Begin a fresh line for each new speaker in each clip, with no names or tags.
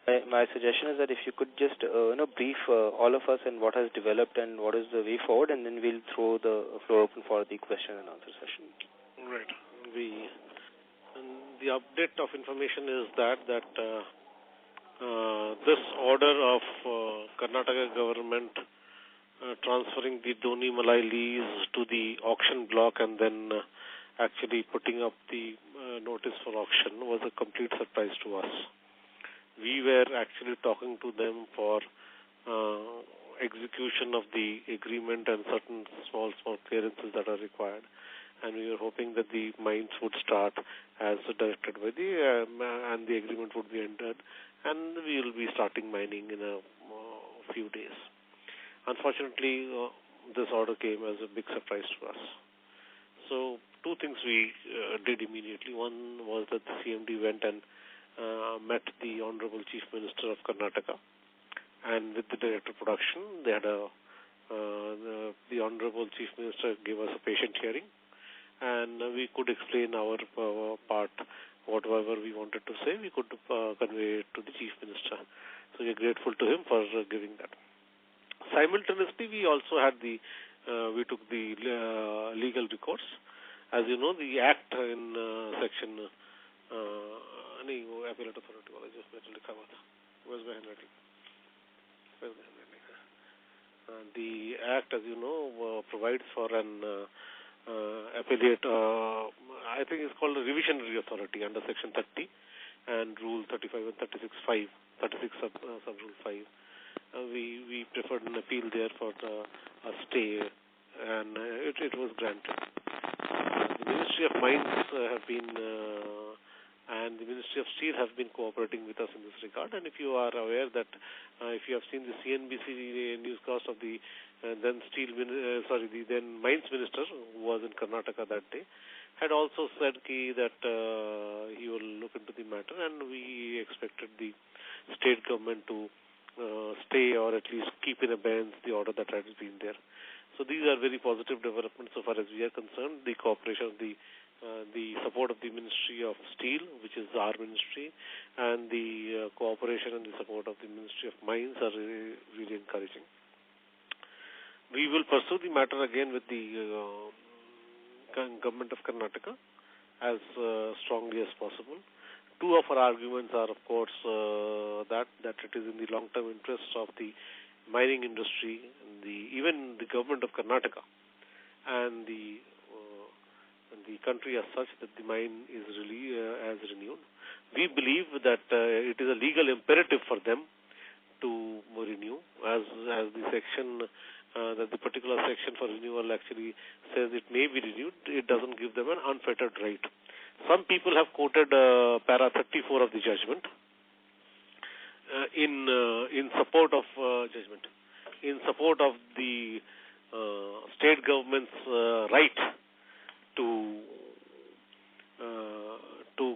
My suggestion is that if you could just brief all of us and what has developed and what is the way forward, and then we'll throw the floor open for the question and answer session.
Right. The update of information is that this order of Karnataka government transferring the Doni Malai lease to the auction block and then actually putting up the notice for auction was a complete surprise to us. We were actually talking to them for execution of the agreement and certain small clearances that are required, and we were hoping that the mines would start as directed by and the agreement would be entered, and we will be starting mining in a few days. Unfortunately, this order came as a big surprise to us. So two things we did immediately. One was that the CMD went and met the Honorable Chief Minister of Karnataka, and with the Director of Production, they had the Honorable Chief Minister gave us a patient hearing, and we could explain our part, whatever we wanted to say, we could convey it to the Chief Minister. So we are grateful to him for giving that. Simultaneously, we also had we took the legal recourse. As you know, the Act in section appellate authority वाला जो मैंने लिखा हुआ था, where's my handwriting? The Act, as you know, provides for an appellate, I think it's called a revisionary authority under section 30 and rule 35 and 36 sub rule 5. We preferred an appeal there for a stay, and it was granted. The Ministry of Mines have been and the Ministry of Steel have been cooperating with us in this regard. And if you are aware that if you have seen the CNBC newscast of the then Mines Minister, who was in Karnataka that day, had also said that he will look into the matter, and we expected the state government to stay or at least keep in abeyance the order that had been there. So these are very positive developments so far as we are concerned. The cooperation of the support of the Ministry of Steel, which is our ministry, and the cooperation and the support of the Ministry of Mines are really encouraging. We will pursue the matter again with the government of Karnataka as strongly as possible. Two of our arguments are, of course, that it is in the long-term interests of the mining industry, even the government of Karnataka, and the country as such, that the mine is really as renewed. We believe that it is a legal imperative for them to renew, as the section, that the particular section for renewal actually says it may be renewed. It doesn't give them an unfettered right. Some people have quoted para 34 of the judgment in support of the state government's right to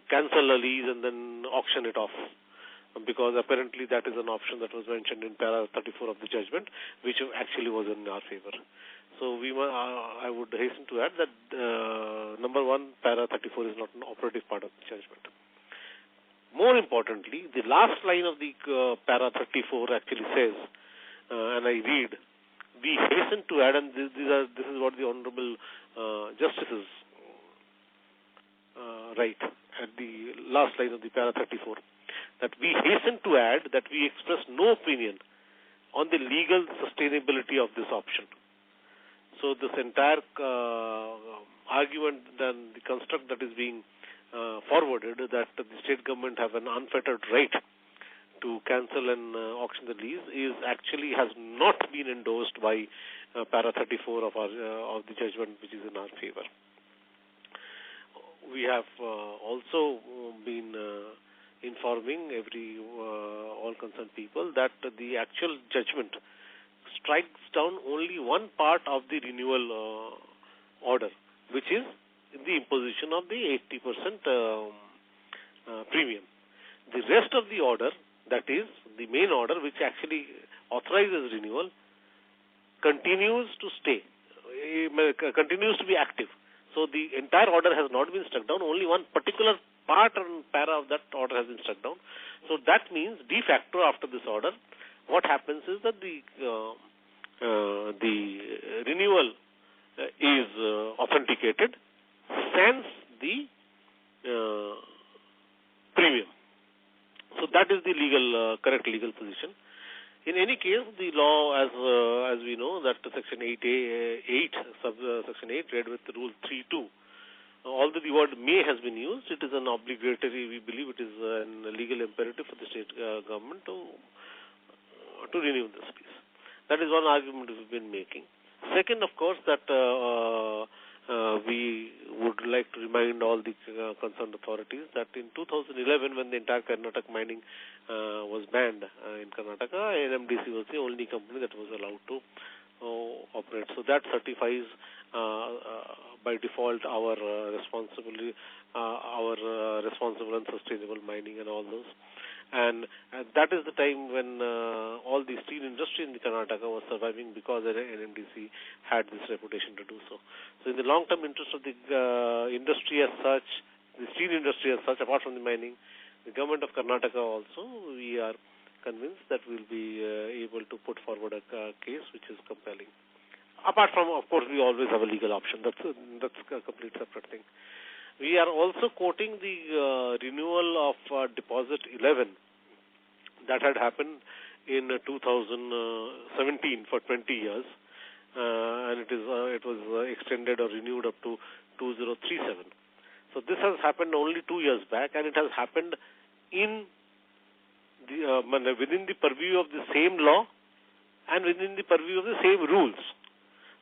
cancel a lease and then auction it off, because apparently that is an option that was mentioned in para 34 of the judgment, which actually was in our favor. So I would hasten to add that number one, para 34 is not an operative part of the judgment. More importantly, the last line of the para 34 actually says, and I read, we hasten to add, and this is what the Honorable Justices write at the last line of the para 34, that we hasten to add that we express no opinion on the legal sustainability of this option. So this entire argument, then the construct that is being forwarded, that the state government have an unfettered right to cancel and auction the lease, has not been endorsed by para 34 of the judgment, which is in our favor. We have also been informing all concerned people that the actual judgment strikes down only one part of the renewal order, which is the imposition of the 80% premium. The rest of the order, that is the main order, which actually authorizes renewal, continues to be active. So the entire order has not been struck down. Only one particular part and para of that order has been struck down. So that means de facto after this order, what happens is that the renewal is authenticated sans the premium. So that is the correct legal position. In any case, the law, as we know, that Section 8A, Section 8, read with Rule 3.2, although the word may has been used, it is an obligatory, we believe it is a legal imperative for the state government to renew this piece. That is one argument we've been making. Second, of course, that we would like to remind all the concerned authorities that in 2011, when the entire Karnataka mining was banned in Karnataka, NMDC was the only company that was allowed to operate. So that certifies by default our responsible and sustainable mining and all those. And that is the time when all the steel industry in the Karnataka was surviving because the NMDC had this reputation to do so. So in the long-term interest of the industry as such, the steel industry as such, apart from the mining, the government of Karnataka also, we are convinced that we will be able to put forward a case which is compelling. Apart from, of course, we always have a legal option. That's a complete separate thing. We are also quoting the renewal of Deposit 11 that had happened in 2017 for 20 years, and it was extended or renewed up to 2037. So this has happened only 2 years back, and it has happened in the within the purview of the same law and within the purview of the same rules.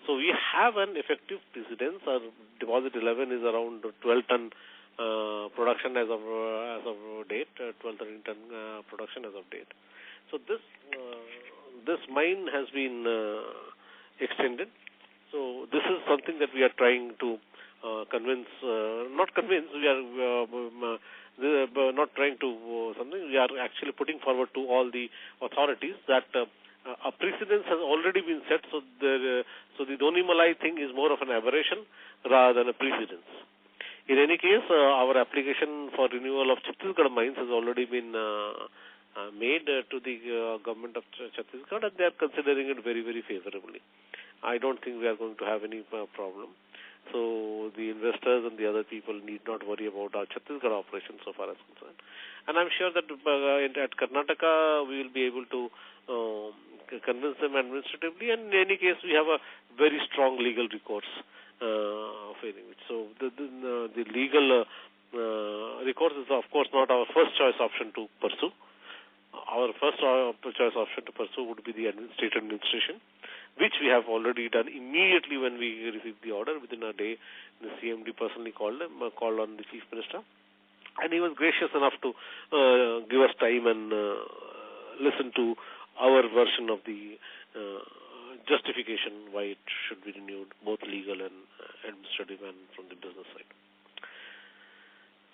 So we have an effective precedence. Our Deposit 11 is around 12-ton production as of date, 12-13 ton production as of date. So this mine has been extended. So this is something that we are trying to convince, not convince, we are not trying to something, we are actually putting forward to all the authorities that a precedence has already been set, so the Doni Malai thing is more of an aberration rather than a precedence. In any case, our application for renewal of Chhattisgarh mines has already been made to the government of Chhattisgarh, and they are considering it very, very favorably. I don't think we are going to have any problem. So the investors and the other people need not worry about our Chhattisgarh operation so far as concerned. And I'm sure that at Karnataka we will be able to convince them administratively, and in any case we have a very strong legal recourse failing it. So the legal recourse is of course not our first choice option to pursue. Our first choice option to pursue would be the state administration, which we have already done immediately when we received the order. Within a day, the CMD personally called on the Chief Minister, and he was gracious enough to give us time and listen to our version of the justification why it should be renewed, both legal and administrative and from the business side.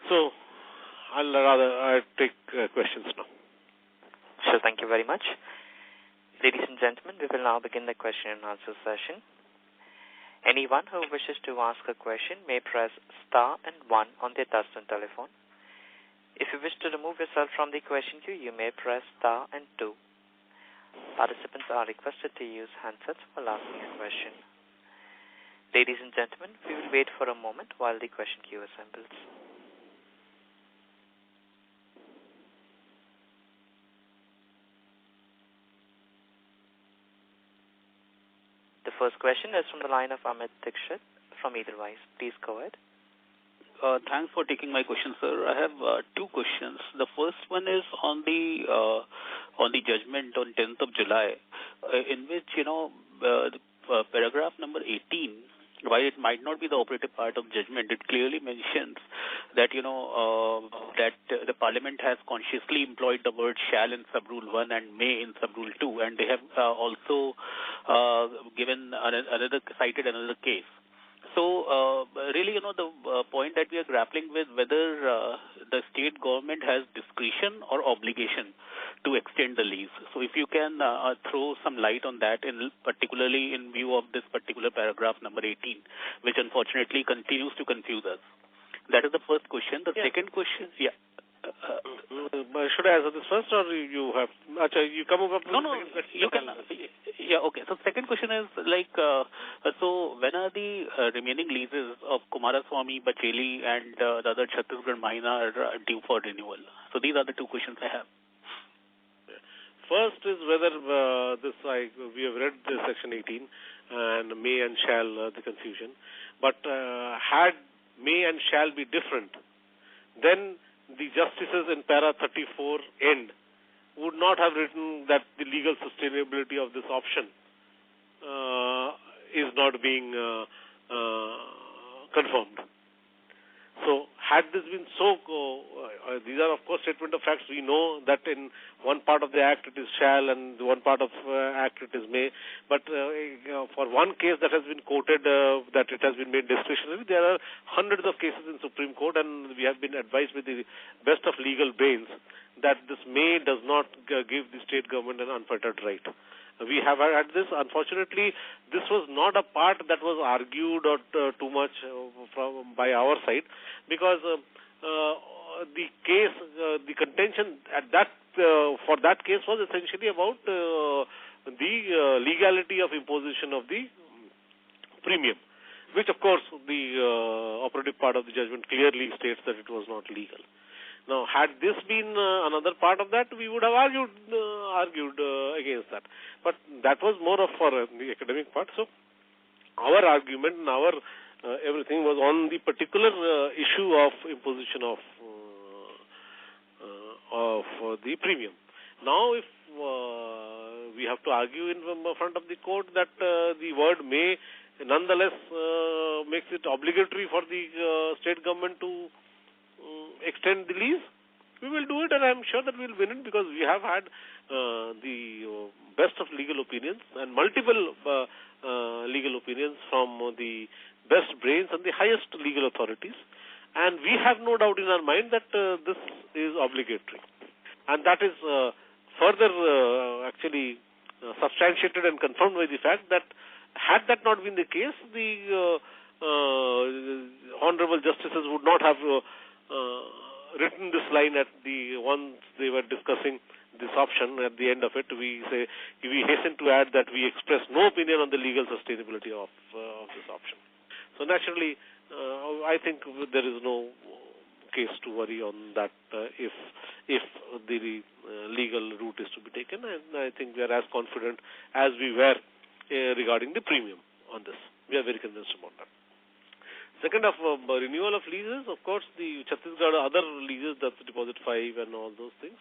So I'll take questions now.
Sure, thank you very much. Ladies and gentlemen, we will now begin the question and answer session. Anyone who wishes to ask a question may press star and 1 on their touchtone telephone. If you wish to remove yourself from the question queue, you may press star and 2. Participants are requested to use handsets while asking a question. Ladies and gentlemen, we will wait for a moment while the question queue assembles. The first question is from the line of Amit Dixit from Edelweiss. Please go ahead.
Thanks for taking my question, sir. I have two questions. The first one is on the judgment on 10th of July, in which, paragraph number 18, while it might not be the operative part of judgment, it clearly mentions that, that the Parliament has consciously employed the word shall in Sub-Rule 1 and may in Sub-Rule 2, and they have also cited another case. So, really, the point that we are grappling with, whether the state government has discretion or obligation to extend the lease. So, if you can throw some light on that, particularly in view of this particular paragraph number 18, which unfortunately continues to confuse us. That is the first question. The
Yeah.
second question, yeah.
Should I answer this first, or you have? Achha, you come up with
No, you can. Yeah, okay. So second question is like, so when are the remaining leases of Kumaraswamy, Bacheli, and the other Chhattisgarh mine are due for renewal? So these are the two questions I have.
First is whether we have read the section 18 and may and shall, the confusion. But had may and shall be different, then the justices in para 34 end would not have written that the legal sustainability of this option is not being confirmed. So, had this been so, these are of course statement of facts. We know that in one part of the Act it is shall and one part of Act it is may. But for one case that has been quoted that it has been made discretionary, there are hundreds of cases in Supreme Court, and we have been advised with the best of legal brains that this may does not give the state government an unfettered right. We have had this. Unfortunately, this was not a part that was argued or too much by our side, because the case, the contention at that for that case was essentially about the legality of imposition of the premium, which of course the operative part of the judgment clearly states that it was not legal. Now, had this been another part of that, we would have argued against that. But that was more of for the academic part. So, our argument and our everything was on the particular issue of imposition of the premium. Now, if we have to argue in front of the court that the word may nonetheless makes it obligatory for the state government to extend the lease, we will do it, and I am sure that we will win it, because we have had the best of legal opinions and multiple legal opinions from the best brains and the highest legal authorities, and we have no doubt in our mind that this is obligatory, and that is further actually substantiated and confirmed by the fact that had that not been the case, the honorable justices would not have written this line at the once they were discussing this option. At the end of it, we hasten to add that we express no opinion on the legal sustainability of this option. So naturally, I think there is no case to worry on that if the legal route is to be taken, and I think we are as confident as we were regarding the premium on this. We are very convinced about that. Second, of renewal of leases, of course, the Chhattisgarh other leases, that's Deposit 5 and all those things,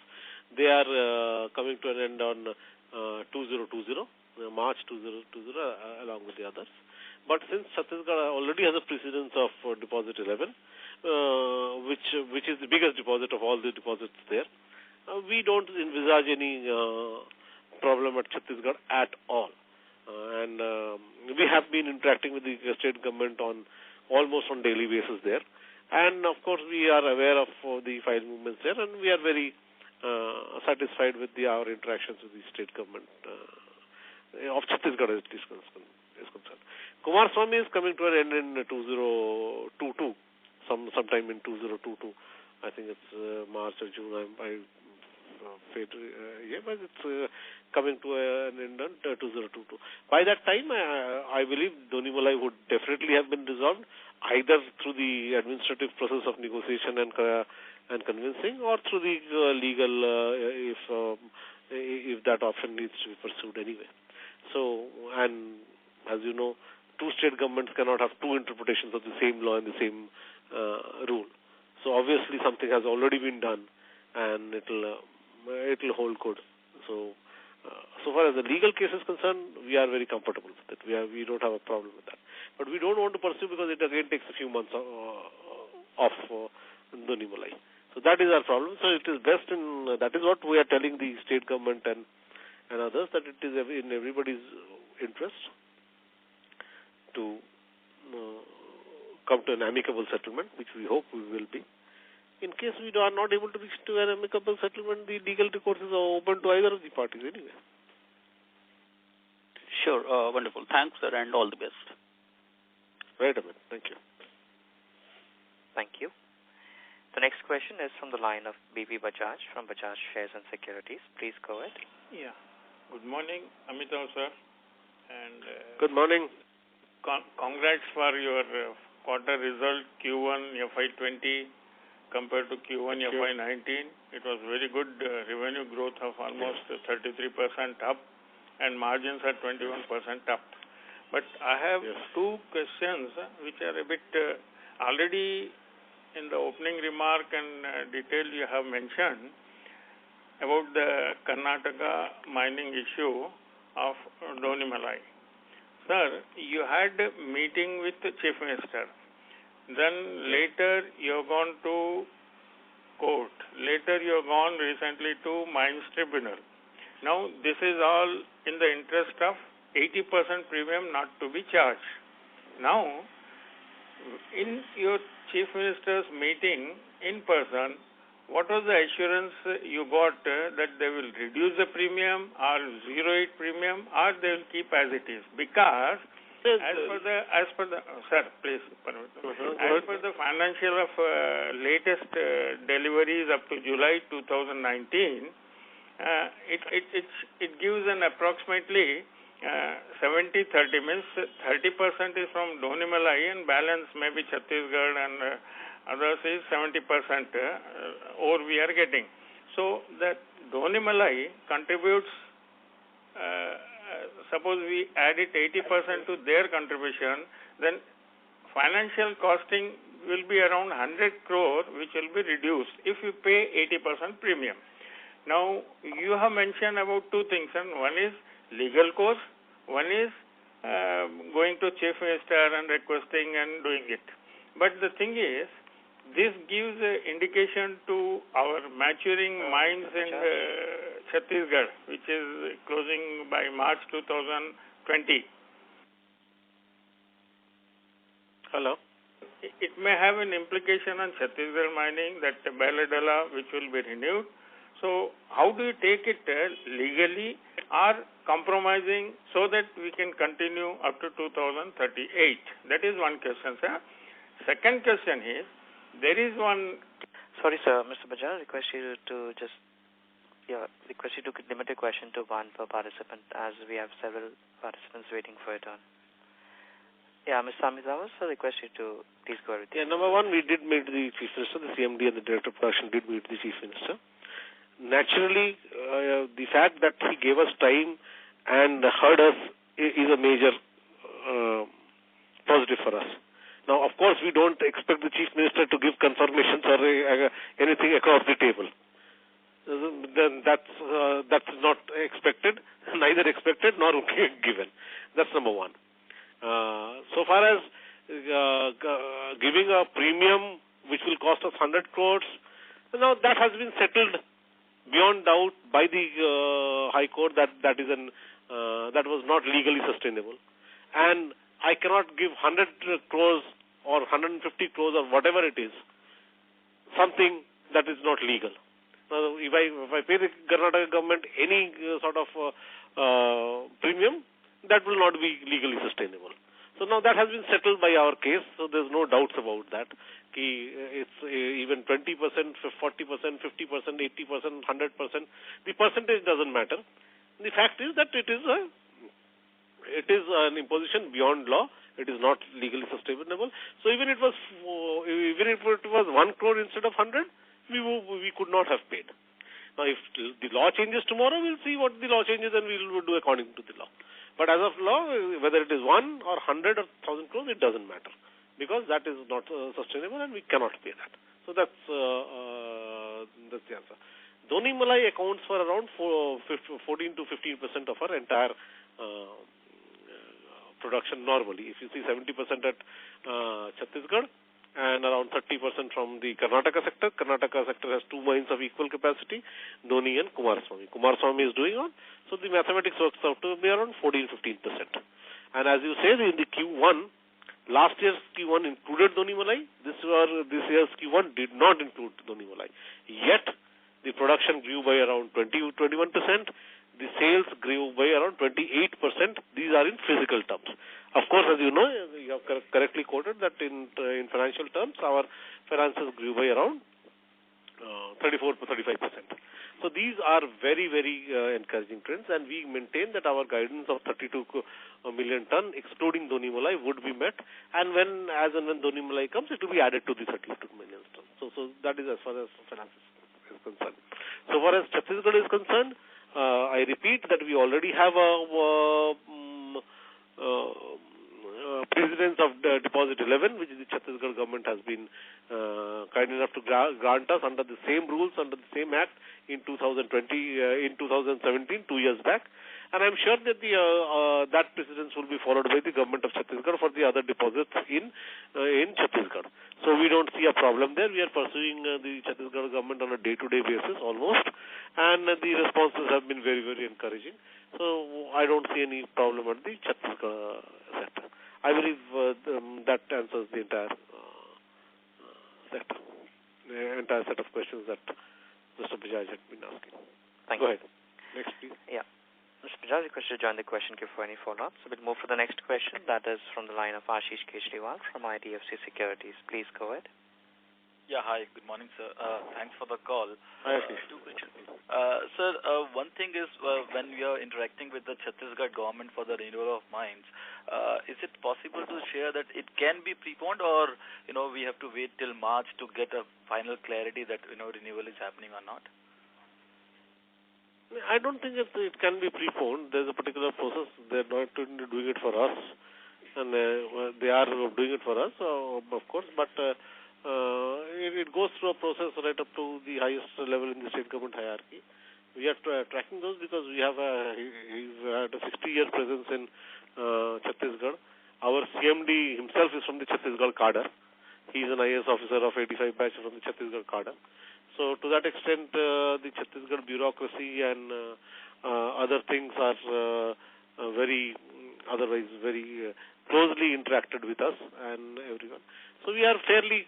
they are coming to an end on 2020, March 2020, along with the others. But since Chhattisgarh already has a precedence of Deposit 11, which is the biggest deposit of all the deposits there, we don't envisage any problem at Chhattisgarh at all. And we have been interacting with the state government almost on daily basis there, and of course we are aware of the file movements there, and we are very satisfied with our interactions with the state government of Chhattisgarh is concerned. Kumaraswamy is coming to an end in 2022, sometime in 2022. I think it's March or June. But it's coming to an end on 2022. By that time, I believe Donimalai would definitely have been resolved, either through the administrative process of negotiation and convincing, or through the legal, if that option needs to be pursued anyway. So, and as you know, two state governments cannot have two interpretations of the same law and the same rule. So obviously something has already been done, and it'll hold good. So, so far as the legal case is concerned, we are very comfortable with it. We don't have a problem with that. But we don't want to pursue because it again takes a few months off Donimalai. So that is our problem. So it is best that is what we are telling the state government and others, that it is in everybody's interest to come to an amicable settlement, which we hope we will be. In case we are not able to reach to an amicable settlement, the legal recourse is open to either of the parties anyway.
Sure, wonderful. Thanks, sir, and all the best.
Right, Amit. Thank you.
Thank you. The next question is from the line of B.P. Bajaj from Bajaj Shares and Securities. Please go ahead.
Yeah. Good morning, Amitabh sir. And
Good morning.
Congrats for your quarter result Q1 FY20 compared to Q1 FY19. It was very good revenue growth of almost 33% up and margins are 21% up. But I have two questions which are a bit already in the opening remark and detail you have mentioned about the Karnataka mining issue of Donimalai. Sir, you had a meeting with the Chief Minister. Then later you have gone to court. Later you have gone recently to Mines Tribunal. Now this is all in the interest of 80% premium not to be charged. Now, in your Chief Minister's meeting in person, what was the assurance you got that they will reduce the premium or zero it premium or they will keep as it is? Because as per the sir, please permit me. As per the financial of latest deliveries up to July 2019, it gives an approximately 70-30 means 30% is from Donimalai and balance maybe Chhattisgarh and others is 70% ore we are getting. So that Donimalai contributes, suppose we add it 80% to their contribution, then financial costing will be around 100 crore which will be reduced if you pay 80% premium. Now you have mentioned about two things, and one is legal cost, one is going to Chief Minister and requesting and doing it. But the thing is, this gives an indication to our maturing mines in Chhattisgarh, which is closing by March 2020.
Hello.
It may have an implication on Chhattisgarh mining that Baladala, which will be renewed. So how do you take it legally or compromising so that we can continue up to 2038? That is one question, sir. Second question is, there is one...
Sorry, sir. Mr. Bajaj, request you to limit your question to one per participant as we have several participants waiting for your turn. Yeah, Mr. Amitabh, sir, request you to please go ahead.
Yeah, number one, we did meet the Chief Minister, the CMD and the Director of Production did meet the Chief Minister. Naturally, the fact that he gave us time and heard us is a major positive for us. Now, of course, we don't expect the Chief Minister to give confirmations or anything across the table. Then that's not expected, neither expected nor given. That's number one. So far as giving a premium which will cost us 100 crores, now that has been settled beyond doubt by the High Court that that was not legally sustainable. And I cannot give 100 crores or 150 crores or whatever it is, something that is not legal. Now, if I pay the Karnataka government any sort of premium, that will not be legally sustainable. So now that has been settled by our case, so there's no doubts about that. It's even 20%, 40%, 50%, 80%, 100%. The percentage doesn't matter. The fact is that it is an imposition beyond law. It is not legally sustainable. So even if it was 1 crore instead of 100, we could not have paid. Now, if the law changes tomorrow, we'll see what the law changes and we'll do according to the law. But as of law, whether it is 1 or 100 or 1,000 crores, it doesn't matter, because that is not sustainable and we cannot pay that. So that's the answer. Donimalai accounts for around 14 to 15% of our entire production normally. If you see 70% at Chhattisgarh and around 30% from the Karnataka sector. Karnataka sector has two mines of equal capacity, Doni and Kumaraswamy. Kumaraswamy is doing on, so the mathematics works out to be around 14-15%. And as you say, in the Q1, last year's Q1 included Donimalai. This year's Q1 did not include Donimalai. Yet, the production grew by around 20-21%. The sales grew by around 28%. These are in physical terms. Of course, as you know, you have correctly quoted that in financial terms, our finances grew by around 34 to 35%. So these are very, very encouraging trends, and we maintain that our guidance of 32 million ton, excluding Doni Malai, would be met. And as and when Doni Malai comes, it will be added to the 32 million ton. So that is as far as finances is concerned. So far as Chhattisgarh is concerned, I repeat that we already have a precedence of Deposit 11, which the Chhattisgarh government has been kind enough to grant us under the same rules, under the same act in 2017, 2 years back. And I'm sure that that precedence will be followed by the government of Chhattisgarh for the other deposits in Chhattisgarh. So we don't see a problem there. We are pursuing the Chhattisgarh government on a day-to-day basis almost, and the responses have been very, very encouraging. So I don't see any problem at the Chhattisgarh sector. I believe that answers the entire sector, the entire set of questions that Mr. Bajaj had been asking. Go ahead. Next, please.
Yeah. Mr. Bajaj, request to join the question queue for any follow-ups. So we'll move to the next question. That is from the line of Ashish Kejriwal from IDFC Securities. Please go ahead.
Yeah, hi. Good morning, sir. Thanks for the call.
Hi, Ashish.
Two questions. Sir, one thing is when we are interacting with the Chhattisgarh government for the renewal of mines, is it possible to share that it can be preponed, or we have to wait till March to get a final clarity that renewal is happening or not?
I don't think it can be preponed. There's a particular process. They're not doing it for us, and they are doing it for us, of course, but it goes through a process right up to the highest level in the state government hierarchy. We are tracking those because he's had a 60-year presence in Chhattisgarh. Our CMD himself is from the Chhattisgarh cadre. He's an IAS officer of 85 batch from the Chhattisgarh cadre. So to that extent, the Chhattisgarh bureaucracy and other things are very closely interacted with us and everyone. So we are fairly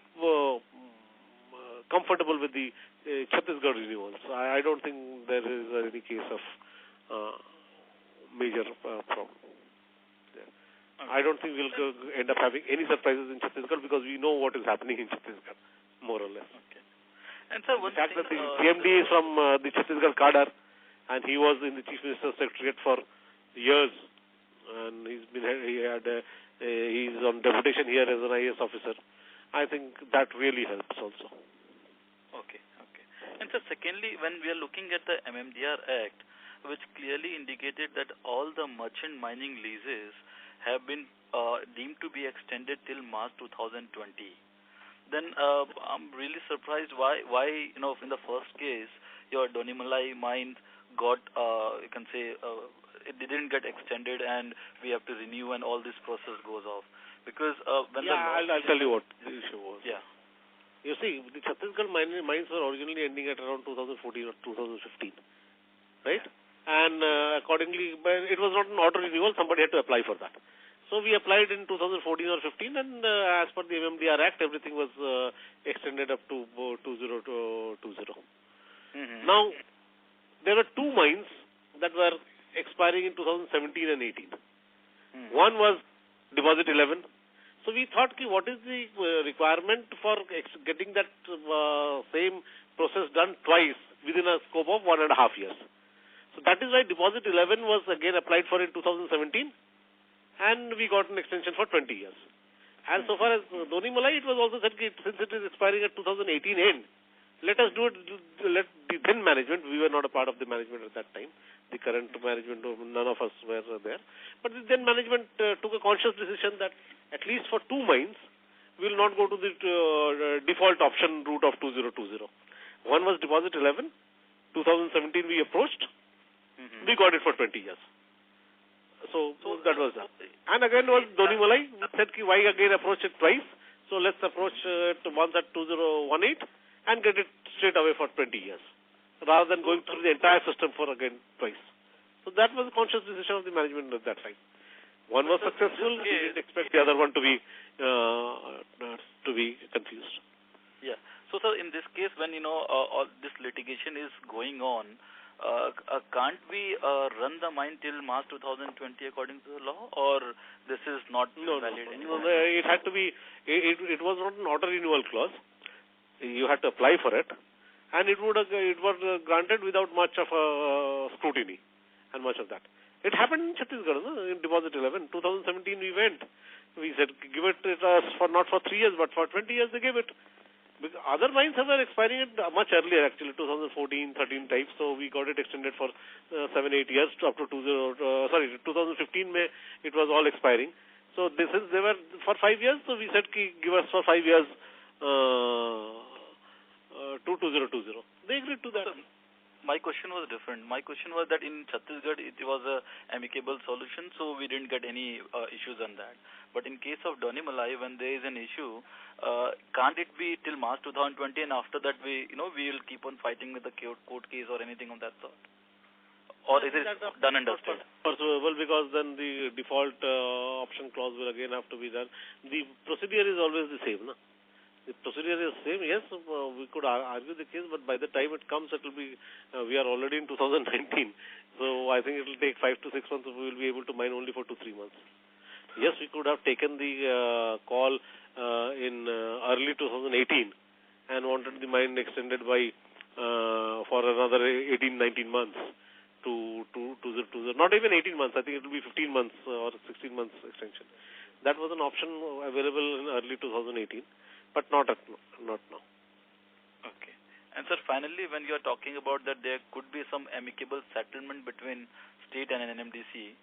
comfortable with the Chhattisgarh renewals. I don't think there is any case of major problem. Yeah. Okay. I don't think we'll end up having any surprises in Chhattisgarh because we know what is happening in Chhattisgarh, more or less.
Okay. And sir, one
fact
thing,
that the CMD is from the Chhattisgarh cadre, and he was in the Chief Minister's Secretariat for years, and he's on deputation here as an IAS officer. I think that really helps also.
Okay. And so secondly, when we are looking at the MMDR Act, which clearly indicated that all the merchant mining leases have been deemed to be extended till March 2020, then I'm really surprised why in the first case your Doni Malai mine got you can say it didn't get extended and we have to renew and all this process goes off. Because
I'll tell you what the issue was.
Yeah.
You see, the Chhattisgarh mines were originally ending at around 2014 or 2015, right? And accordingly, it was not an auto renewal. Somebody had to apply for that. So we applied in 2014 or 15, and as per the MMDR Act, everything was extended up to 2020.
Mm-hmm.
Now, there were two mines that were expiring in 2017 and 18. Mm-hmm. One was Deposit 11. So we thought, what is the requirement for getting that same process done twice within a scope of 1.5 years. So that is why Deposit 11 was again applied for in 2017, and we got an extension for 20 years. And so far as Doni Malai, it was also said, since it is expiring at 2018 end, let us do it, let the then management, we were not a part of the management at that time, the current management, none of us were there, but the then management took a conscious decision that at least for two mines, we will not go to the default option route of 2020. One was Deposit 11, 2017 we approached, we got it for 20 years. So that was that. And again was Doni Malai, we said, why again approach it twice? So let's approach it once at 2018 and get it straight away for 20 years, rather than going through the entire system for again twice. So that was a conscious decision of the management at that time. One was successful, we didn't expect the other one to be confused.
Yeah. So sir, in this case, when all this litigation is going on, can't we run the mine till March 2020 according to the law, or this is not valid anymore?
No, it had to be. It was not an auto renewal clause. You had to apply for it, and it was granted without much of scrutiny and much of that. It happened in Chhattisgarh, no? In Deposit 11. 2017 we went. We said give it for not for 3 years but for 20 years they gave it. Because other mines were expiring it much earlier, actually 2014, 13 type. So we got it extended for 7-8 years to up to 2015 May. It was all expiring. So they were for 5 years. So we said give us for 5 years 2020. They agreed to that.
My question was different. My question was that in Chhattisgarh it was a amicable solution, so we didn't get any issues on that. But in case of Donimalai, when there is an issue, can't it be till March 2020, and after that we will keep on fighting with the court case or anything of that sort? Or is it done and dusted?
Possible, because then the default option clause will again have to be done. The procedure is always the same, no? The procedure is the same. Yes, we could argue the case, but by the time it comes, it will be. We are already in 2019, so I think it will take 5 to 6 months. We will be able to mine only for 2-3 months. Yes, we could have taken the call in early 2018 and wanted the mine extended by for another 18-19 months to not even 18 months. I think it will be 15 months or 16 months extension. That was an option available in early 2018. But not now.
Okay. And sir, finally, when you are talking about that there could be some amicable settlement between state and NMDC,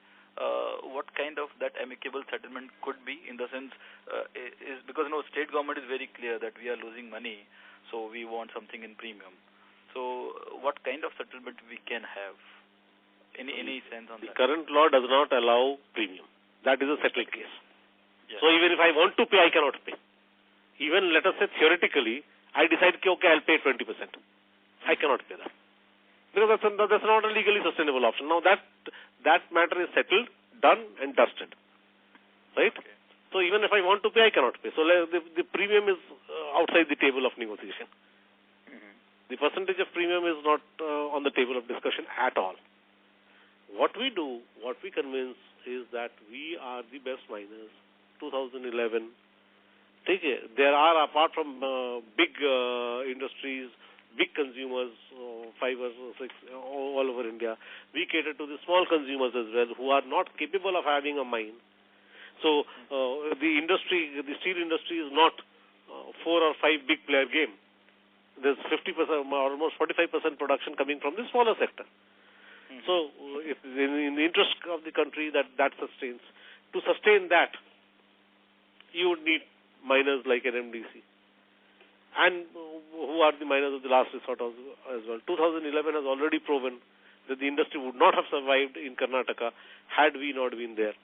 what kind of that amicable settlement could be? In the sense, is because state government is very clear that we are losing money, so we want something in premium. So, what kind of settlement we can have? Any sense on that?
The current law does not allow premium. That is a settled case.
Yes.
So even if I want to pay, I cannot pay. Even let us say theoretically, I decide okay, I'll pay 20%. I cannot pay that because that's not a legally sustainable option. Now that matter is settled, done and dusted, right? Okay. So even if I want to pay, I cannot pay. So the premium is outside the table of negotiation. Mm-hmm. The percentage of premium is not on the table of discussion at all. What we do, what we convince is that we are the best miners. 2011. There are, apart from big industries, big consumers, 5 or 6 all over India, we cater to the small consumers as well who are not capable of having a mine. So the steel industry is not 4 or 5 big player game. There's 50%, almost 45% production coming from the smaller sector. Mm-hmm. So if in the interest of the country that sustains, to sustain that, you would need miners like NMDC, and who are the miners of the last resort as well. 2011 has already proven that the industry would not have survived in Karnataka had we not been there.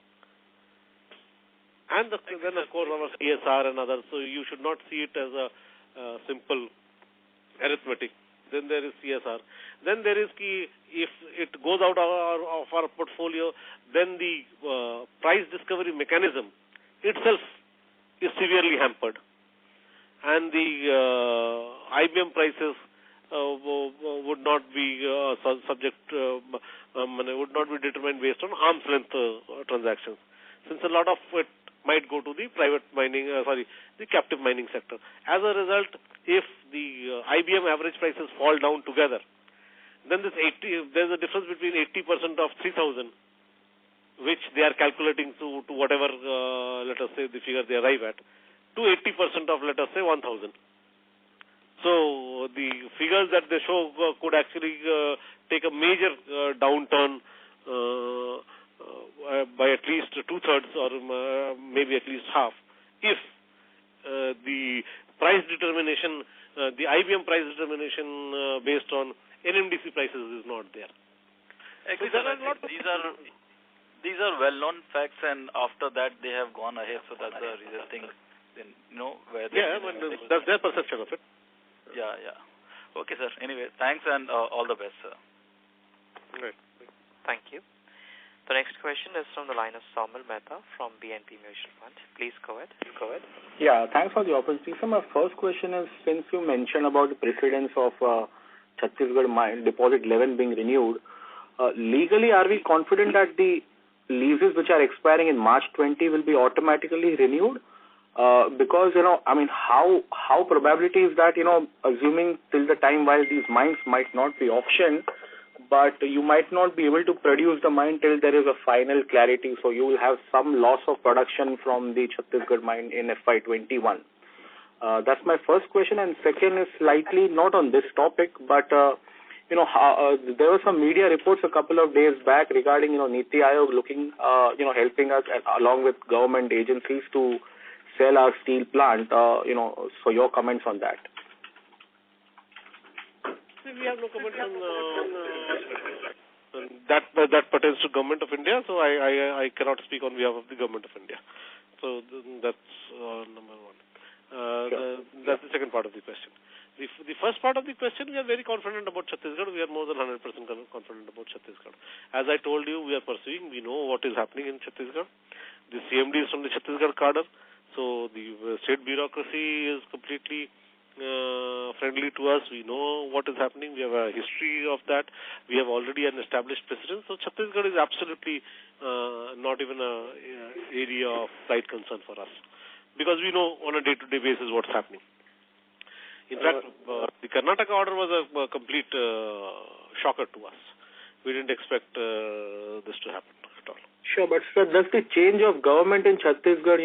And then of course our CSR and others, so you should not see it as a simple arithmetic. Then there is CSR. Then there is if it goes out of our portfolio, then the price discovery mechanism itself is severely hampered, and the IBM prices would not be would not be determined based on arm's length transactions, since a lot of it might go to the private mining, the captive mining sector. As a result, if the IBM average prices fall down together, then there's a difference between 80% of 3,000. Which they are calculating to whatever, let us say, the figure they arrive at, to 80% of, let us say, 1,000. So the figures that they show could actually take a major downturn by at least 2/3 or maybe at least half if the price determination, the IBM price determination based on NMDC prices is not there.
Actually, so these are well-known facts, and after that they have gone ahead. So that's the real thing. Then where they
that's their perception of it.
Yeah. Okay, sir. Anyway, thanks and all the best, sir.
Right.
Thank you. The next question is from the line of Saumil Mehta from BNP Mutual Fund. Please go ahead.
Yeah, thanks for the opportunity. So my first question is, since you mentioned about the precedence of Chhattisgarh mine deposit 11 being renewed, legally are we confident that the leases which are expiring in March 20 will be automatically renewed? Because, how probability is that, assuming till the time while these mines might not be auctioned, but you might not be able to produce the mine till there is a final clarity. So you will have some loss of production from the Chhattisgarh mine in FY21. That's my first question. And second is slightly not on this topic, but, there were some media reports a couple of days back regarding, Niti Aayog looking, helping us along with government agencies to sell our steel plant. So your comments on that.
We have no comment on that pertains to Government of India, so I cannot speak on behalf of the Government of India. So that's number one.
Sure.
That's the second part of the question. The first part of the question, we are very confident about Chhattisgarh. We are more than 100% confident about Chhattisgarh. As I told you, we are pursuing. We know what is happening in Chhattisgarh. The CMD is from the Chhattisgarh cadre, so the state bureaucracy is completely friendly to us. We know what is happening. We have a history of that. We have already an established precedent. So Chhattisgarh is absolutely not even an area of slight concern for us, because we know on a day-to-day basis what's happening. In fact, the Karnataka order was a complete shocker to us. We didn't expect this to happen at all.
Sure, but sir, does the change of government in Chhattisgarh,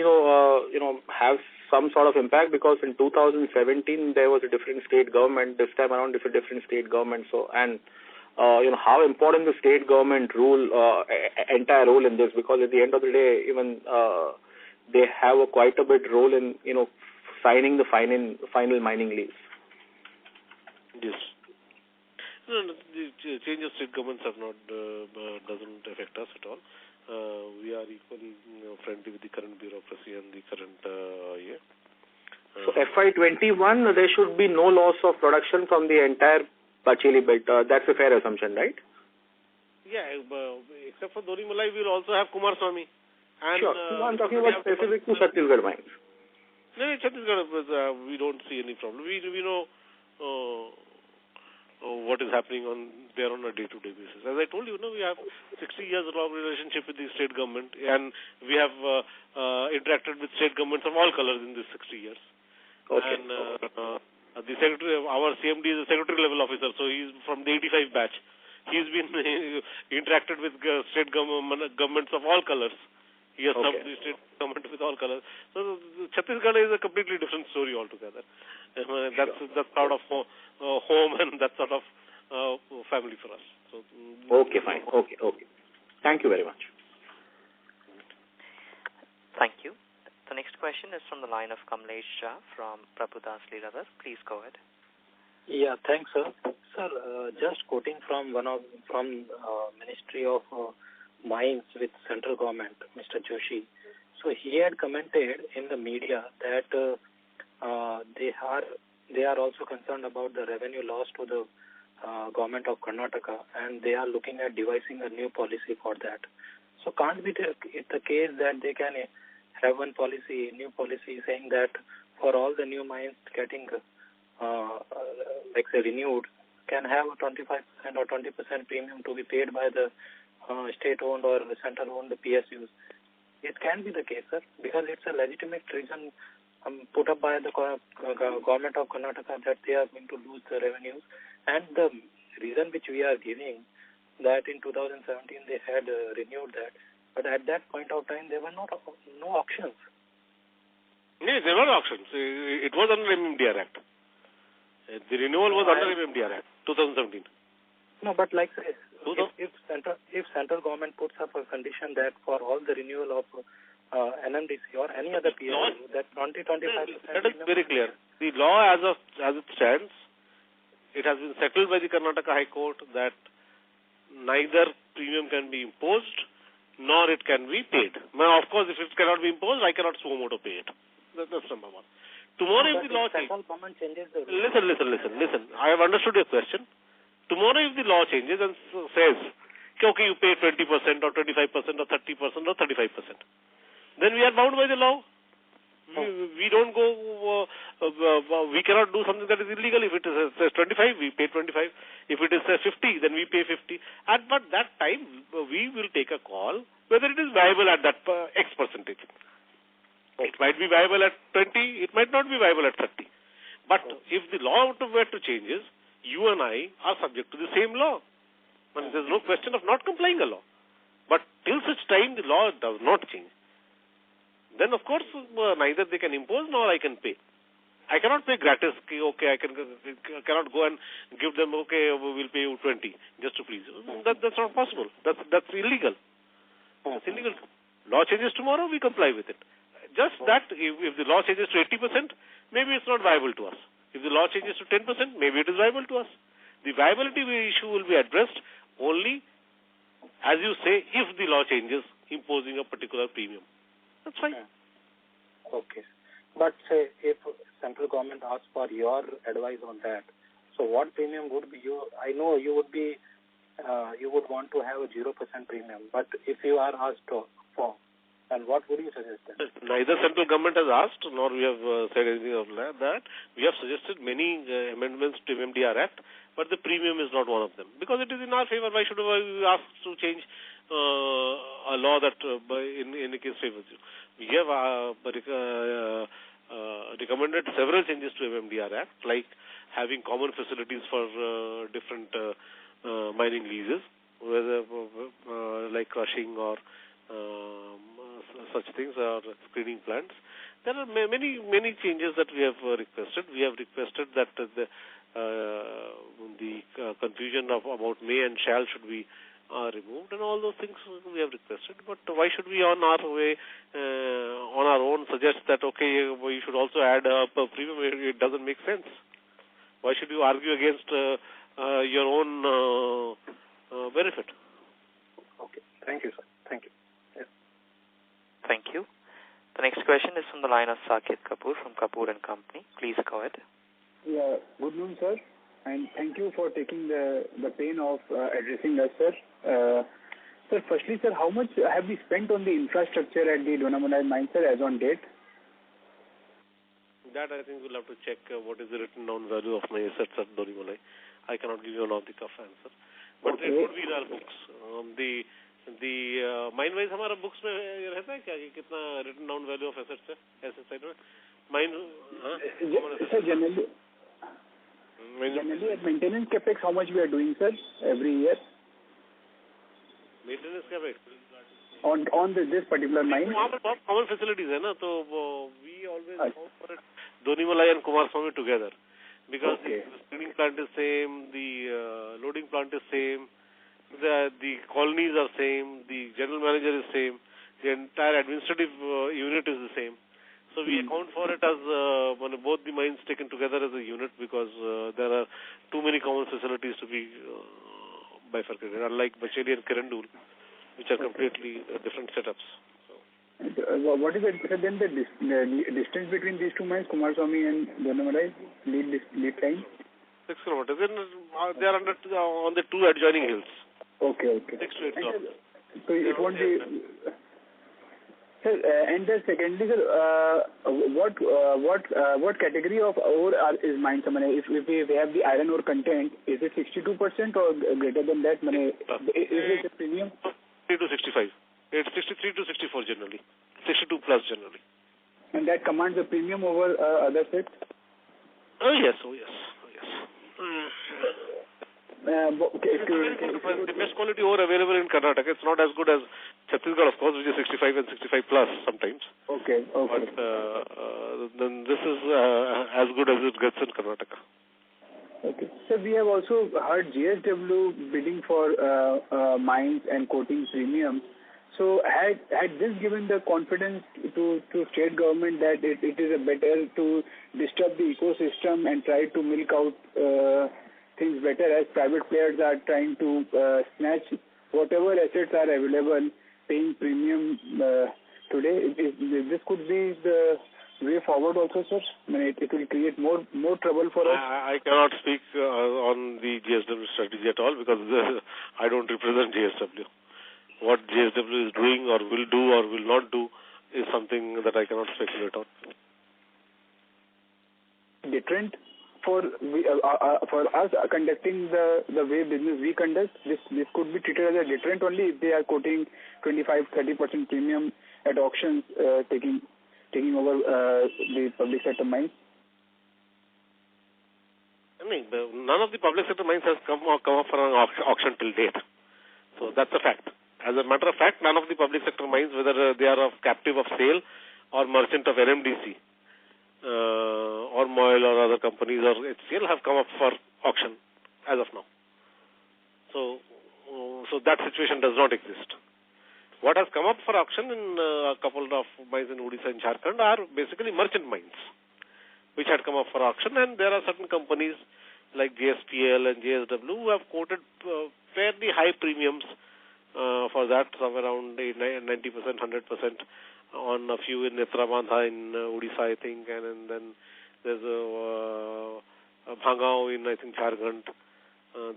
have some sort of impact? Because in 2017 there was a different state government. This time around it's a different state government. So, and how important the state government entire role in this? Because at the end of the day, even they have quite a bit role in signing the final mining lease.
Yes. No, the change of state governments doesn't affect us at all. We are equally friendly with the current bureaucracy and the current year.
So FY21, there should be no loss of production from the entire Pacheli belt. That's a fair assumption, right?
Yeah, except for Dori Malai, we'll also have Kumar Swamy. And,
sure. I'm talking about specific to Chhattisgarh mines.
No, Chhattisgarh, we don't see any problem. We know what is happening there on a day-to-day basis. As I told you, we have 60 years long relationship with the state government, and we have interacted with state governments of all colors in these 60 years.
Okay.
And the secretary, our CMD is a secretary level officer, so he's from the 85 batch. He's been interacted with state governments of all colors. He has served the state government with all colors. So Chhattisgarh is a completely different story altogether. That's sort of home and that sort of family for us. So,
okay, fine. Okay. Thank you very much.
Thank you. The next question is from the line of Kamlesh Shah from Prabhudas Lilladher. Please go ahead.
Yeah, thanks, sir. Sir, just quoting from Ministry of Mines with central government, Mr. Joshi. So he had commented in the media that they are also concerned about the revenue loss to the government of Karnataka, and they are looking at devising a new policy for that. So can't be the case that they can have new policy saying that for all the new mines getting renewed, can have a 25% or 20% premium to be paid by the state-owned or central-owned PSUs. It can be the case, sir, because it's a legitimate reason put up by the government of Karnataka that they are going to lose the revenues. And the reason which we are giving that in 2017 they had renewed that, but at that point of time there were no auctions.
Yes, there were auctions. It was under MMDR Act. The renewal was under MMDR Act, 2017.
No, but like say, if central government puts up a condition that for all the renewal of NMDC or any other PSU, that 20-25%.
That is very clear. The law as it stands, it has been settled by the Karnataka High Court that neither premium can be imposed nor it can be paid. Now, of course, if it cannot be imposed, I cannot suo moto pay it. That's number one. Tomorrow, if the law changes, listen. I have understood your question. Tomorrow, if the law changes and says, okay, you pay 20% or 25% or 30% or 35%, then we are bound by the law. We don't go, we cannot do something that is illegal. If it says 25, we pay 25. If it is 50, then we pay 50. But that time, we will take a call whether it is viable at that X percentage. It might be viable at 20, it might not be viable at 30. But if the law were to changes, you and I are subject to the same law. And there's no question of not complying the law. But till such time the law does not change, then of course neither they can impose nor I can pay. I cannot pay gratis. Okay, I cannot go and give them, okay, we will pay you 20 just to please you. That's not possible. That's illegal. It's illegal. Law changes tomorrow, we comply with it. Just that if the law changes to 80%, maybe it's not viable to us. If the law changes to 10%, maybe it is viable to us. The viability issue will be addressed only, as you say, if the law changes imposing a particular premium. That's fine.
Okay. But say if central government asks for your advice on that, so what premium would be you? I know you would be, you would want to have a 0% premium, but if you are asked for, and what would you suggest then?
Neither central government has asked, nor we have said anything of that. We have suggested many amendments to MMDR Act, but the premium is not one of them. Because it is in our favor, why should we ask to change a law that in any case favors you? We have recommended several changes to MMDR Act, like having common facilities for different mining leases, whether like crushing or such things, or screening plants. There are many changes that we have requested. We have requested that the confusion about may and shall should be removed, and all those things we have requested. But why should we on our way, on our own, suggest that, okay, we should also add a premium? It doesn't make sense. Why should you argue against your own benefit?
Okay. Thank you, sir. Thank you. Yes.
Thank you. The next question is from the line of Saket Kapoor from Kapoor and Company. Please go ahead.
Yeah, good noon, sir, and thank you for taking the pain of addressing us, sir. Sir, firstly, sir, how much have we spent on the infrastructure at the Donamalai mine, sir, as on date?
That I think we'll have to check what is the written down value of my assets at Donamalai. I cannot give you an off-the-cuff answer, but it would be in our books. The mine wise हमारा books में रहता है क्या कि कितना written down value of assets है ऐसे side में mine
sir generally at maintenance capex how much we are doing, sir, every year?
Maintenance capex
on this particular mine.
वहाँ पर बहुत common facilities है ना, तो we always go for it Donamalai and Kumaraswamy together, because the screening plant is same, the loading plant is same. The colonies are same, the general manager is same, the entire administrative unit is the same. So we account for it as both the mines taken together as a unit, because there are too many common facilities to be bifurcated, unlike Bacheli and Kirandul, which are completely different setups. So.
What is it, then the distance between these two mines, Kumaraswamy and Donamalai, lead time?
6 kilometers. They are on the two adjoining hills.
Okay.
6 to 8 kilometers.
So it won't be... Sir, and then secondly, sir, what category of ore is mined? If we have the iron ore content, is it 62% or greater than that? Is it a premium?
60 to 65. It's 63 to 64 generally. 62 plus generally.
And that commands a premium over other sets?
Oh yes. The best quality ore available in Karnataka. It's not as good as Chhattisgarh, of course, which is 65 and 65 plus sometimes.
Okay.
But then this is as good as it gets in Karnataka.
Okay. So we have also heard JSW bidding for mines and quoting premiums. So had this given the confidence to state government that it is better to disturb the ecosystem and try to milk out things better, as private players are trying to snatch whatever assets are available, paying premium today? This could be the way forward also, sir? I mean, it will create more trouble for us.
I cannot speak on the JSW strategy at all, because I don't represent JSW. What JSW is doing or will do or will not do is something that I cannot speculate on.
Deterrent for us conducting the way business we conduct, this could be treated as a deterrent only if they are quoting 25-30% premium at auctions, taking taking over the public sector mines?
I mean, none of the public sector mines has come up for an auction till date. So that's a fact. As a matter of fact, none of the public sector mines, whether they are of captive of sale or merchant of NMDC or MOIL or other companies or HCL, have come up for auction as of now. So that situation does not exist. What has come up for auction in a couple of mines in Odisha and Jharkhand are basically merchant mines, which had come up for auction, and there are certain companies like JSPL and JSW who have quoted fairly high premiums for that, somewhere around 90%, 100% on a few in Netrabandha in Odisha, I think, and then there's a Bhangao in, I think, Jharkhand.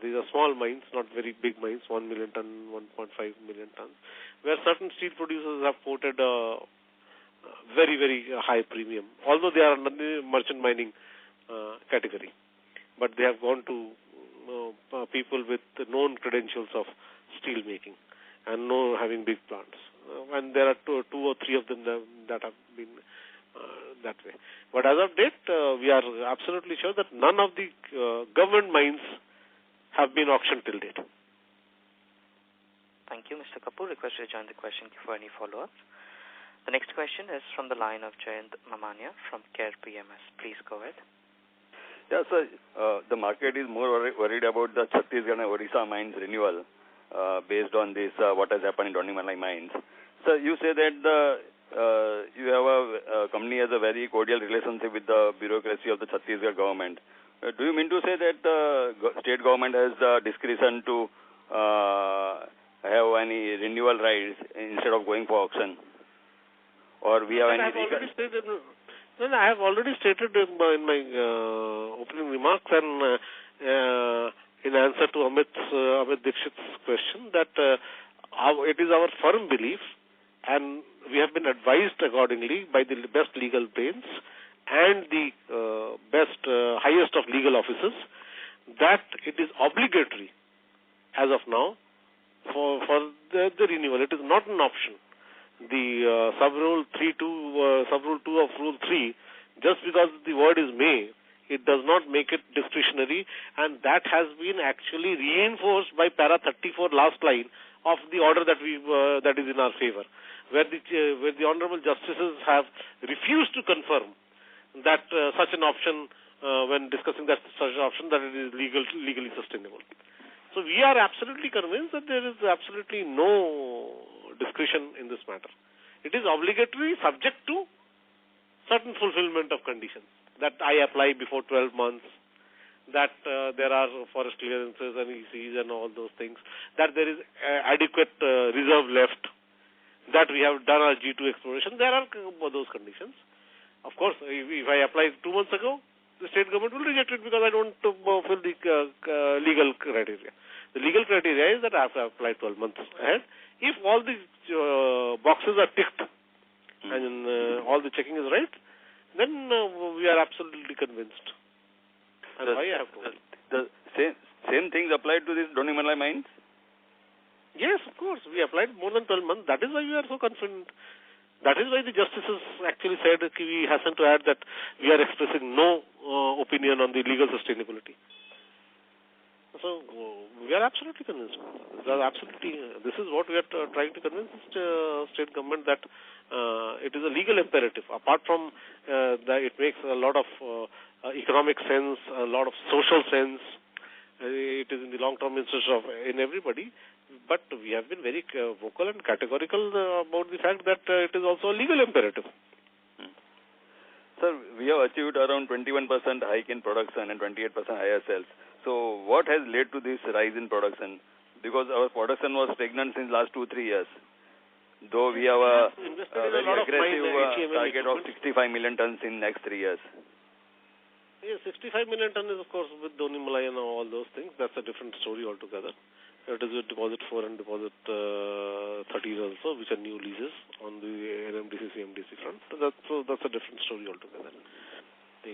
These are small mines, not very big mines, 1 million ton, 1.5 million tons, where certain steel producers have quoted a very, very high premium, although they are under the merchant mining category. But they have gone to people with known credentials of steel making and having big plants. And there are two or three of them that have been that way. But as of date, we are absolutely sure that none of the government mines have been auctioned till date.
Thank you, Mr. Kapoor. Request you to join the question queue for any follow-ups. The next question is from the line of Jayant Mamania from CARE PMS. Please go ahead.
Yeah, sir. The market is more worried about the Chhattisgarh and Odisha mines renewal based on this, what has happened in Donimalai mines. So you say that you have a company has a very cordial relationship with the bureaucracy of the Chhattisgarh government. Do you mean to say that the state government has the discretion to have any renewal rights instead of going for auction? Or we have any...
I have already stated in my opening remarks and in answer to Amit Dixit's question that it is our firm belief, and we have been advised accordingly by the best legal brains and the highest of legal officers, that it is obligatory as of now for the renewal. It is not an option. The sub-rule 2 of Rule 3, just because the word is may, it does not make it discretionary, and that has been actually reinforced by para 34 last line of the order that is in our favor, where the honorable justices have refused to confirm that such an option, when discussing that such an option, that it is legally sustainable. So we are absolutely convinced that there is absolutely no discretion in this matter. It is obligatory, subject to certain fulfillment of conditions, that I apply before 12 months, that there are forest clearances and ECs and all those things, that there is adequate reserve left, that we have done our G2 exploration. There are those conditions. Of course, if I applied 2 months ago, the state government will reject it because I don't fulfill the legal criteria. The legal criteria is that I have to apply 12 months ahead. If all the boxes are ticked and all the checking is right, then we are absolutely convinced. And why I have told you.
The same things applied to these Donimalai mines?
Yes, of course. We applied more than 12 months. That is why we are so confident. That is why the justices actually said that we hasten to add that we are expressing no opinion on the legal sustainability. So we are absolutely convinced. This is what we are trying to convince the state government, that it is a legal imperative. Apart from that, it makes a lot of economic sense, a lot of social sense. It is in the long-term interest of everybody. But we have been very vocal and categorical about the fact that it is also a legal imperative.
Sir, we have achieved around 21% hike in production and 28% higher sales. So what has led to this rise in production? Because our production was stagnant since last 2-3 years. Though we have a very aggressive target of 65 million tons in next 3 years.
Yes, 65 million tons is, of course, with Donimalai and all those things. That's a different story altogether. It is with Deposit 4 and Deposit 30 also, which are new leases on the NMDC, CMDC front. So that's a different story altogether.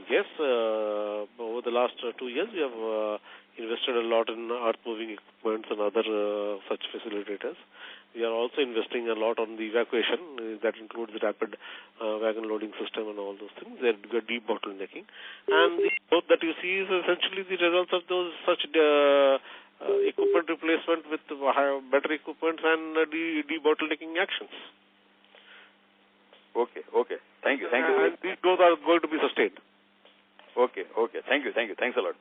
Yes, over the last 2 years, we have invested a lot in earth-moving equipment and other such facilitators. We are also investing a lot on the evacuation. That includes the rapid wagon loading system and all those things. They're deep bottlenecking. And the growth that you see is essentially the results of those such equipment replacement with better equipment and debottlenecking actions.
Okay. Thank you.
And these growth are going to be sustained.
Okay. Thank you. Thanks a lot.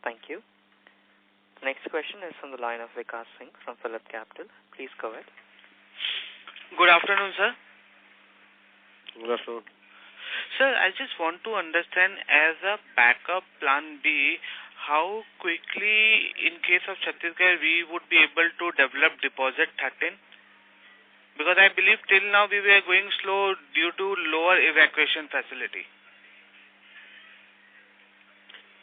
Thank you. Next question is from the line of Vikas Singh from Phillip Capital. Please go ahead.
Good afternoon, sir.
Good afternoon.
Sir, I just want to understand, as a backup plan B, how quickly, in case of Chhattisgarh, we would be able to develop deposit 13? Because I believe till now we were going slow due to lower evacuation facility.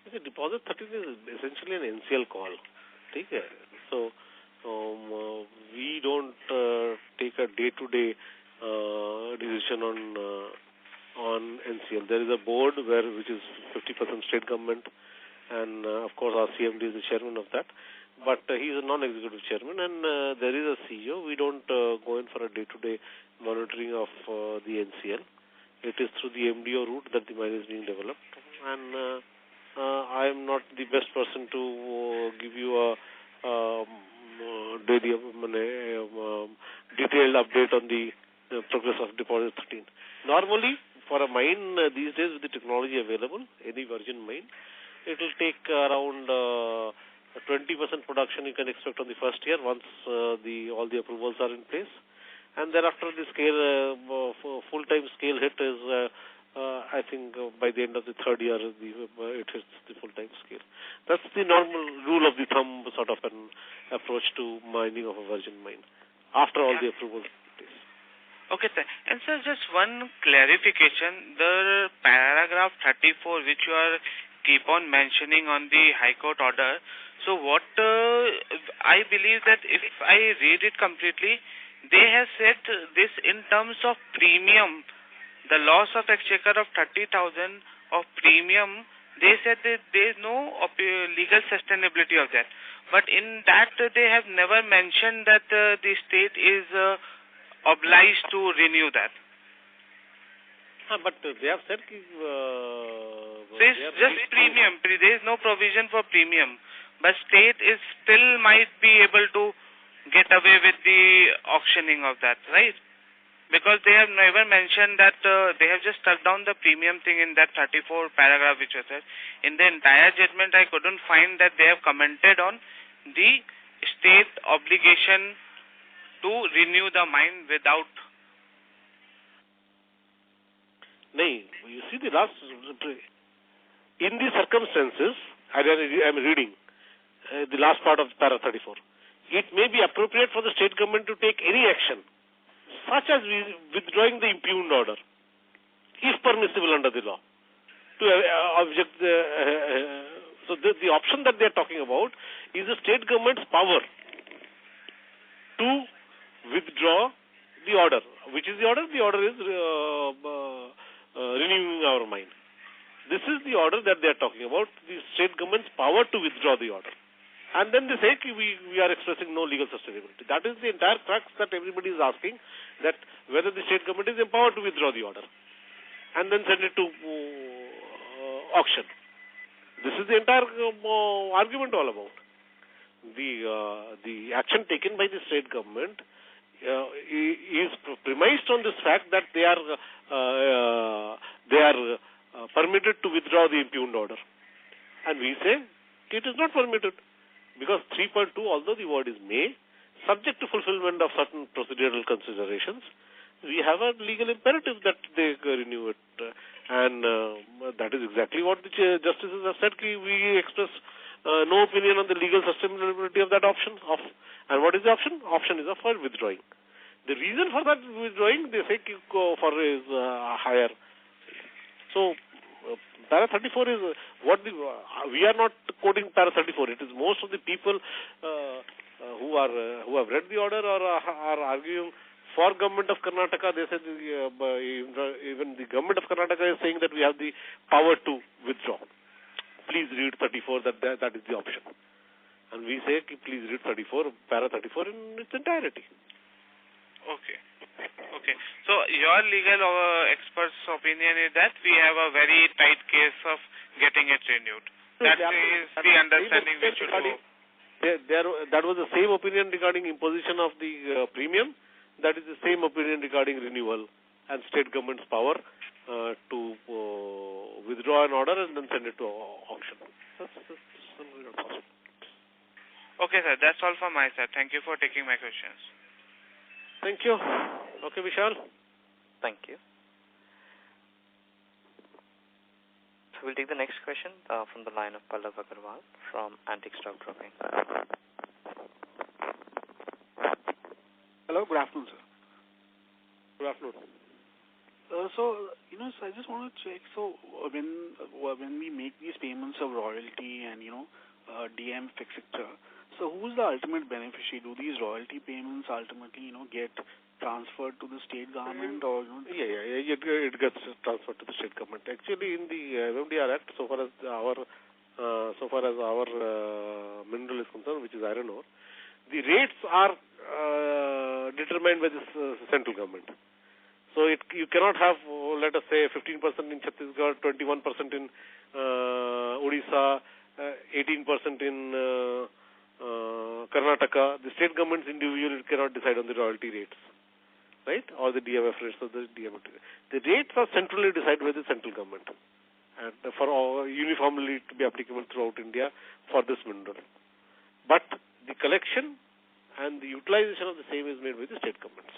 The deposit 13 is essentially an NCL call. Okay? So we don't take a day-to-day decision on NCL. There is a board which is 50% state government, and of course our CMD is the chairman of that. But he is a non-executive chairman, and there is a CEO. We don't go in for a day-to-day monitoring of the NCL. It is through the MDO route that the mine is being developed, and I am not the best person to give you a daily detailed update on the progress of deposit 13. Normally, for a mine these days with the technology available, any virgin mine, it will take around 20% production you can expect on the first year once all the approvals are in place, and thereafter the scale full-time scale hit is I think by the end of the third year it hits the full-time scale. That's the normal rule of the thumb sort of an approach to mining of a virgin mine after all the approvals in place.
Okay, sir. And sir, just one clarification. The paragraph 34 which you are keep on mentioning on the High Court order, so what I believe that if I read it completely, they have said this in terms of premium. The loss of exchequer of 30,000 of premium, they said that there is no legal sustainability of that. But in that, they have never mentioned that the state is obliged to renew that.
But they have said
there is just premium. There is no provision for premium. But state is still might be able to get away with the auctioning of that, right? Because they have never mentioned that they have just stuck down the premium thing in that 34 paragraph which was said. In the entire judgment, I couldn't find that they have commented on the state obligation to renew the mine without.
No, you see the last. In these circumstances, I am reading the last part of para 34. It may be appropriate for the state government to take any action, such as withdrawing the impugned order, is permissible under the law. To object so the option that they are talking about is the state government's power to withdraw the order. Which is the order? The order is renewing our mine. This is the order that they are talking about, the state government's power to withdraw the order. And then they say we are expressing no legal sustainability. That is the entire crux that everybody is asking, that whether the state government is empowered to withdraw the order and then send it to auction. This is the entire argument all about. The action taken by the state government is premised on this fact that they are permitted to withdraw the impugned order. And we say it is not permitted. Because 3.2, although the word is may, subject to fulfillment of certain procedural considerations, we have a legal imperative that they renew it. And that is exactly what the justices have said. We express no opinion on the legal sustainability of that option. And what is the option? Option is for withdrawing. The reason for that withdrawing, they say for is higher. So, Para 34 is what we are not quoting Para 34. It is most of the people who have read the order or are arguing for government of Karnataka. They said even the government of Karnataka is saying that we have the power to withdraw. Please read 34. That is the option. And we say, please read 34, para 34 in its entirety.
Okay. Okay. So your legal expert's opinion is that we have a very tight case of getting it renewed. That is the understanding we should go.
That was the same opinion regarding imposition of the premium. That is the same opinion regarding renewal and state government's power to withdraw an order and then send it to auction. That's not possible.
Okay, sir. That's all from my side. Thank you for taking my questions.
Thank you. Okay, Vishal.
Thank you. So we'll take the next question from the line of Pallav Agarwal from Antique Stock Broking.
Hello, good afternoon, sir.
Good afternoon.
So I just want to check. So when we make these payments of royalty and DM etc. So who's the ultimate beneficiary? Do these royalty payments ultimately get transferred to the state government or?
Yeah, it gets transferred to the state government. Actually, in the NMDC Act, so far as our mineral is concerned, which is iron ore, the rates are determined by the central government. So you cannot have, let us say, 15% in Chhattisgarh, 21% in Odisha, 18% in Karnataka. The state governments individually cannot decide on the royalty rates, right? Or the DMF rates or the DMF rates. The rates are centrally decided by the central government and for all uniformly to be applicable throughout India for this mineral. But the collection and the utilization of the same is made by the state governments.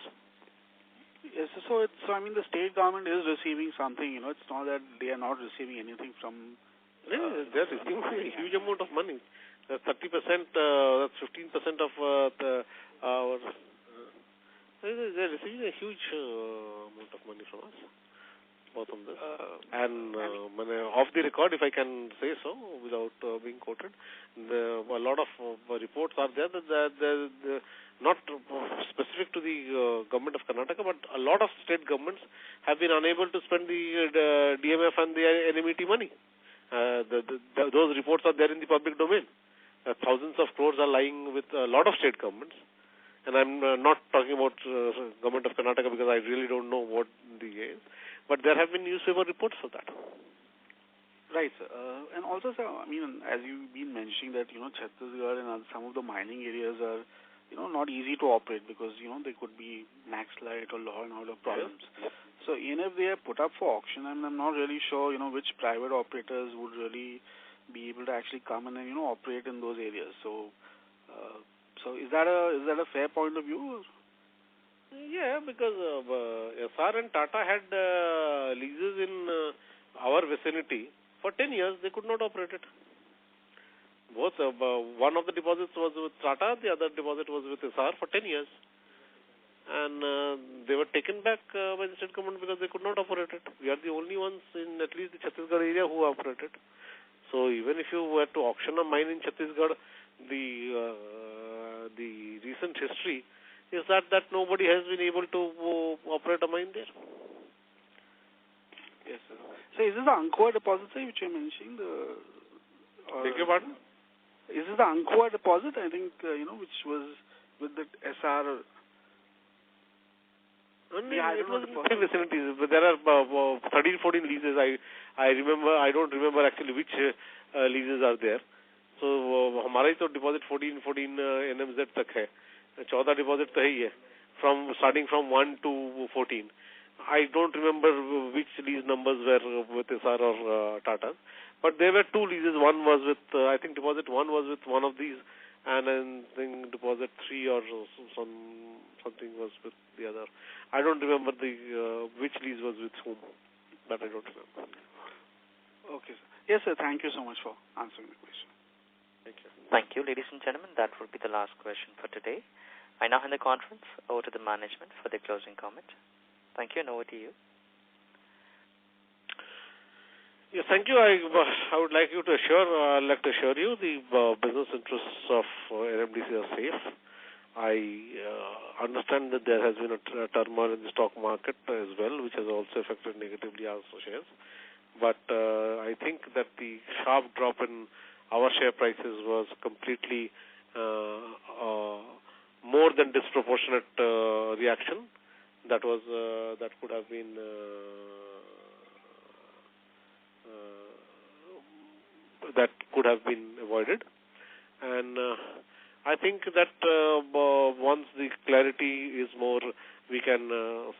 Yes, so the state government is receiving something. It's not that they are not receiving anything from.
They're receiving a huge amount of money. 30%, that's 15% of our. They're receiving a huge amount of money from us. Both of this. And off the record, if I can say so, without being quoted, a lot of reports are there that they're not specific to the government of Karnataka, but a lot of state governments have been unable to spend the DMF and the NMDC money. Those reports are there in the public domain. Thousands of crores are lying with a lot of state governments. And I'm not talking about government of Karnataka because I really don't know what the is. But there have been newspaper reports for that.
Right, sir. And also, sir, as you've been mentioning that, Chhattisgarh and some of the mining areas are, not easy to operate because, they could be Naxalite or law and order problems.
Yes.
So even if they are put up for auction, I'm not really sure, which private operators would really be able to actually come and, operate in those areas. So, is that a fair point of view?
Yeah, because SR and Tata had leases in our vicinity for 10 years. They could not operate it. Both one of the deposits was with Tata, the other deposit was with SR for 10 years. And they were taken back by the state government because they could not operate it. We are the only ones in at least the Chhattisgarh area who operate it. So even if you were to auction a mine in Chhattisgarh, the recent history is that nobody has been able to operate a mine there.
Yes, sir. So is this the Angkor deposit, sir, which you're mentioning?
Beg your pardon?
Is this the Angkor deposit, I think, which was with the SR?
It was in the same vicinities. But there are 13, 14 leases. I remember. I don't remember actually which leases are there. So हमारा ही तो deposit 14 NMZ तक है. 14 deposit तो है ही है. Starting from 1 to 14. I don't remember which lease numbers were with SR or Tata, but there were two leases. One was with I think deposit 1 was with one of these, and I think deposit 3 or something was with the other. I don't remember which lease was with whom, but I don't remember.
Okay, sir. Yes, sir. Thank you so much for answering the question.
Thank you.
Thank you, ladies and gentlemen. That would be the last question for today. I now hand the conference over to the management for their closing comment. Thank you, and over to you.
Yes, thank you. I would like to assure you the business interests of NMDC are safe. I understand that there has been a turmoil in the stock market as well, which has also affected negatively our shares. But I think that the sharp drop in our share prices was completely more than disproportionate reaction. That could have been avoided, and I think that once the clarity is more, we can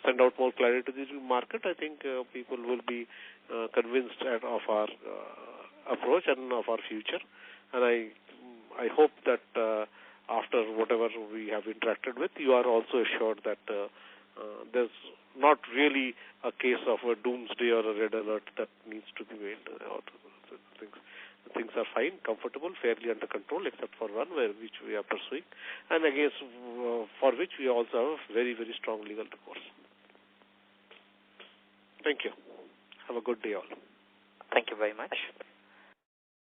send out more clarity to the market. I think people will be convinced of our approach and of our future, and I hope that after whatever we have interacted with, you are also assured that there's not really a case of a doomsday or a red alert that needs to be made. Things are fine, comfortable, fairly under control, except for one which we are pursuing, and against for which we also have a very, very strong legal recourse. Thank you. Have a good day all.
Thank you very much.